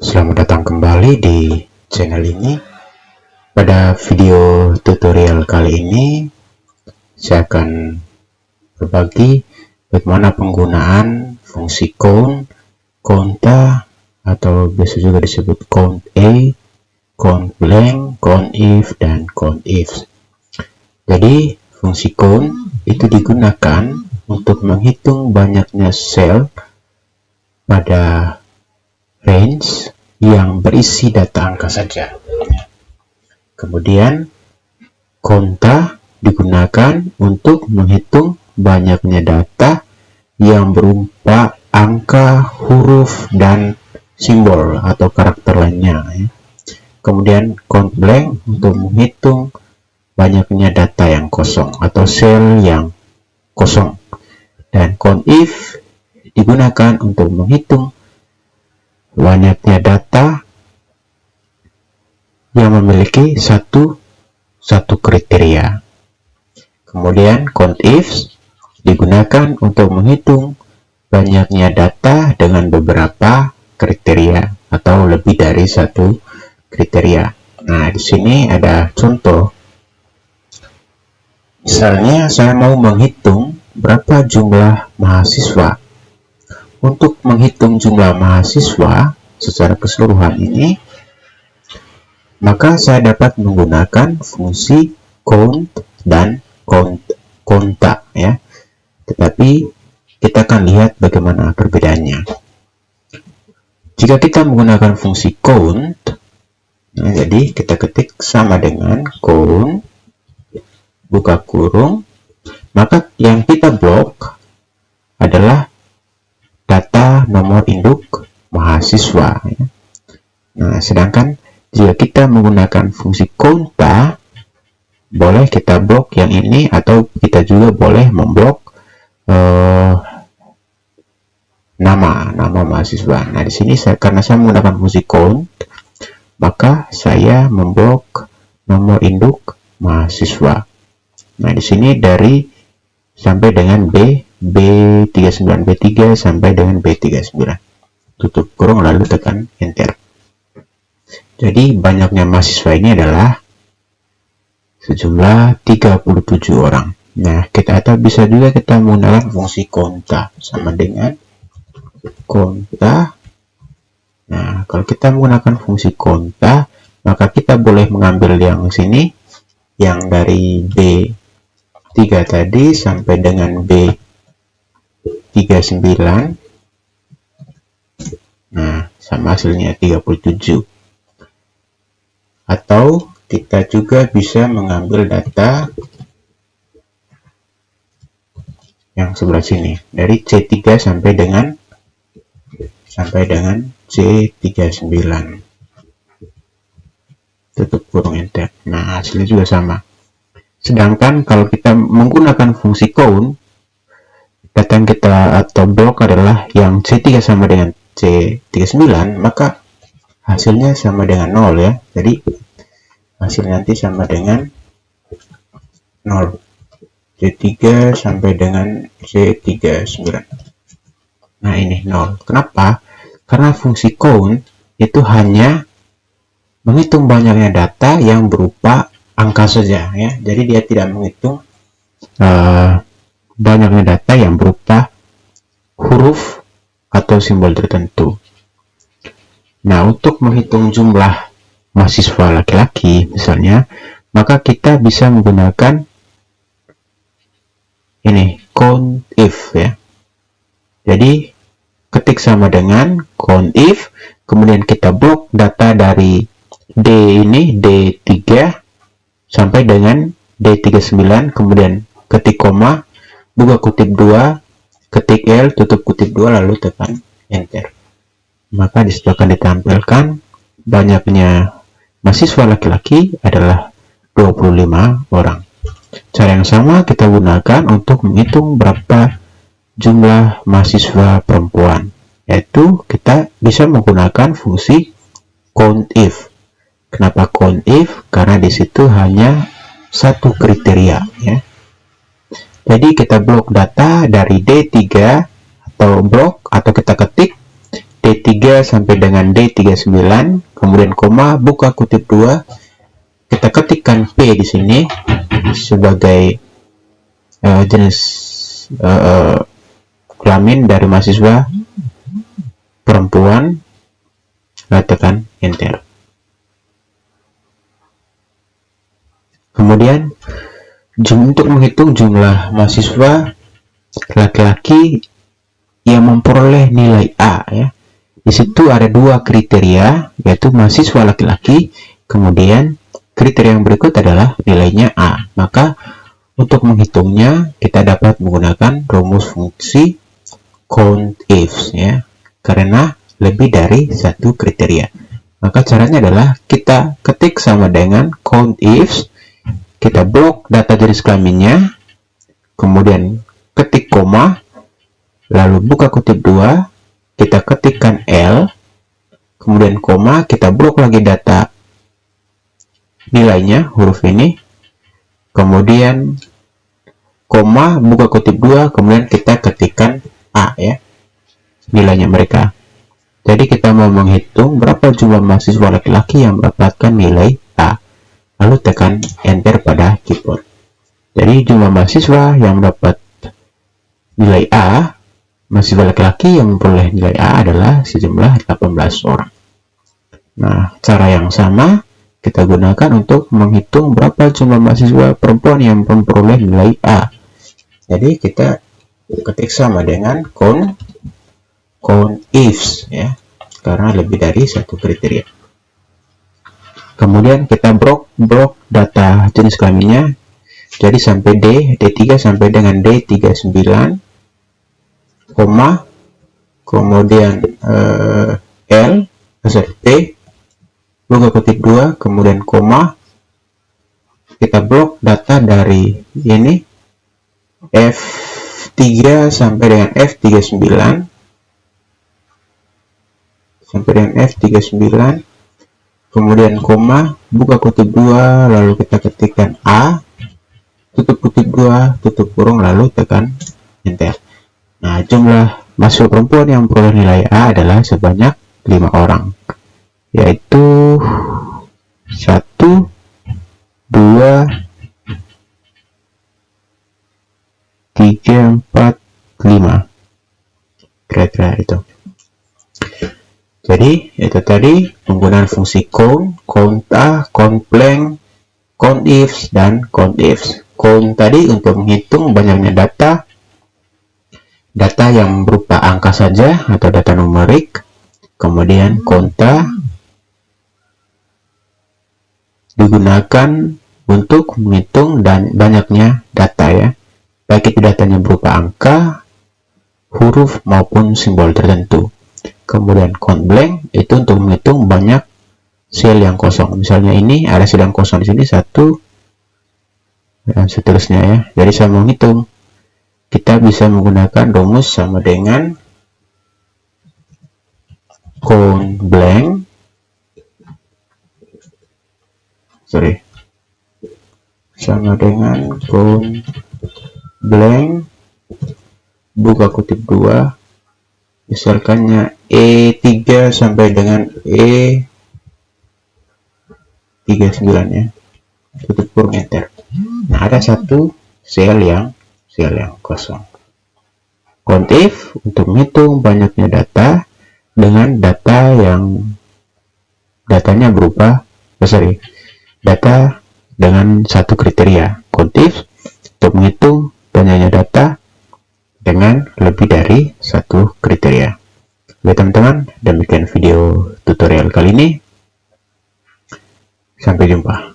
Selamat datang kembali di channel ini. Pada video tutorial kali ini, saya akan berbagi bagaimana penggunaan fungsi count, counta, atau biasa juga disebut count A, count blank, count if, dan count if. Jadi, fungsi count itu digunakan untuk menghitung banyaknya sel pada range yang berisi data angka saja. Kemudian counta digunakan untuk menghitung banyaknya data yang berupa angka, huruf, dan simbol atau karakter lainnya. Kemudian count blank untuk menghitung banyaknya data yang kosong atau sel yang kosong. Dan count if digunakan untuk menghitung banyaknya data yang memiliki satu kriteria. Kemudian count if digunakan untuk menghitung banyaknya data dengan beberapa kriteria atau lebih dari satu kriteria. Nah, di sini ada contoh. Misalnya saya mau menghitung berapa jumlah mahasiswa. Untuk menghitung jumlah mahasiswa secara keseluruhan ini, maka saya dapat menggunakan fungsi count dan counta ya. Tetapi kita akan lihat bagaimana perbedaannya. Jika kita menggunakan fungsi count, nah, jadi kita ketik sama dengan count buka kurung, maka yang kita blok adalah data nomor induk mahasiswa ya. Nah, sedangkan jika kita menggunakan fungsi counta, boleh kita blok yang ini atau kita juga boleh memblok nama mahasiswa. Nah, di sini karena saya menggunakan fungsi count, maka saya memblok nomor induk mahasiswa. Nah, di sini dari sampai dengan B39, B3 sampai dengan B39. Tutup kurung lalu tekan enter. Jadi banyaknya mahasiswa ini adalah sejumlah 37 orang. Nah, atau bisa juga kita menggunakan fungsi counta sama dengan counta. Nah, kalau kita menggunakan fungsi counta, maka kita boleh mengambil yang sini, yang dari B3 tadi sampai dengan B39. Nah, sama hasilnya 37. Atau kita juga bisa mengambil data yang sebelah sini, dari C3 sampai dengan C39. Tutup kurung enter. Nah, hasilnya juga sama. Sedangkan kalau kita menggunakan fungsi count, data yang kita atau blok adalah yang C3 sama dengan C39, maka hasilnya sama dengan 0 ya. Jadi hasil nanti sama dengan 0. C3 sampai dengan C39. Nah, ini 0. Kenapa? Karena fungsi count itu hanya menghitung banyaknya data yang berupa angka saja ya. Jadi dia tidak menghitung banyaknya data yang berupa huruf atau simbol tertentu. Nah, untuk menghitung jumlah mahasiswa laki-laki misalnya, maka kita bisa menggunakan ini count if ya. Jadi ketik sama dengan count if, kemudian kita blok data dari D3 sampai dengan D39, kemudian ketik koma, buka kutip 2, ketik L, tutup kutip 2, lalu tekan enter. Maka disitu akan ditampilkan banyaknya mahasiswa laki-laki adalah 25 orang. Cara yang sama kita gunakan untuk menghitung berapa jumlah mahasiswa perempuan, yaitu kita bisa menggunakan fungsi count if. Kenapa count if? Karena di situ hanya satu kriteria ya. Jadi kita blok data dari D3 atau blok, atau kita ketik D3 D3 sampai dengan D39, kemudian koma, buka kutip 2, kita ketikkan P di sini sebagai jenis kelamin dari mahasiswa perempuan, lalu tekan enter. Kemudian untuk menghitung jumlah mahasiswa laki-laki yang memperoleh nilai A, ya. Di situ ada dua kriteria, yaitu mahasiswa laki-laki, kemudian kriteria yang berikut adalah nilainya A. Maka untuk menghitungnya kita dapat menggunakan rumus fungsi COUNTIF, ya, karena lebih dari satu kriteria. Maka caranya adalah kita ketik sama dengan COUNTIF, kita blok data jenis kelaminnya, kemudian ketik koma, lalu buka kutip 2, kita ketikkan L, kemudian koma, kita blok lagi data nilainya, huruf ini, kemudian koma, buka kutip 2, kemudian kita ketikkan A, ya, nilainya mereka. Jadi kita mau menghitung berapa jumlah mahasiswa laki-laki yang mendapatkan nilai A, lalu tekan enter pada keyboard. Jadi jumlah mahasiswa yang mendapat nilai A, mahasiswa laki-laki yang memperoleh nilai A adalah sejumlah 18 orang. Nah, cara yang sama kita gunakan untuk menghitung berapa jumlah mahasiswa perempuan yang memperoleh nilai A. Jadi kita ketik sama dengan COUNTIF, ya, karena lebih dari satu kriteria. Kemudian kita blok data jenis kelaminnya, jadi sampai D3 sampai dengan D39, koma, kemudian P, buka kutip 2, kemudian koma, kita blok data dari ini F3 sampai dengan F39, kemudian koma, buka kutip 2, lalu kita ketikkan A, tutup kutip 2, tutup kurung, lalu tekan enter. Nah, jumlah mahasiswa perempuan yang memperoleh nilai A adalah sebanyak 5 orang, yaitu 1, 2, 3, 4, 5, kira-kira itu. Jadi itu tadi penggunaan fungsi count, counta, countBlank, COUNTIF, dan COUNTIF. Count tadi untuk menghitung banyaknya data yang berupa angka saja atau data numerik. Kemudian counta digunakan untuk menghitung dan banyaknya data, ya, baik itu datanya berupa angka, huruf maupun simbol tertentu. Kemudian countBlank itu untuk menghitung banyak sel yang kosong. Misalnya ini ada sel yang kosong di sini 1 dan seterusnya, ya. Jadi saya menghitung, kita bisa menggunakan rumus sama dengan countBlank, sama dengan countBlank, buka kutip 2, misalkannya E3 sampai dengan E39, ya, tutup kurung enter. Nah, ada satu sel yang kosong. COUNTIF untuk menghitung banyaknya data dengan data yang datanya berupa data dengan satu kriteria. COUNTIF untuk menghitung banyaknya data dengan lebih dari satu kriteria. Oke teman-teman, demikian video tutorial kali ini. Sampai jumpa.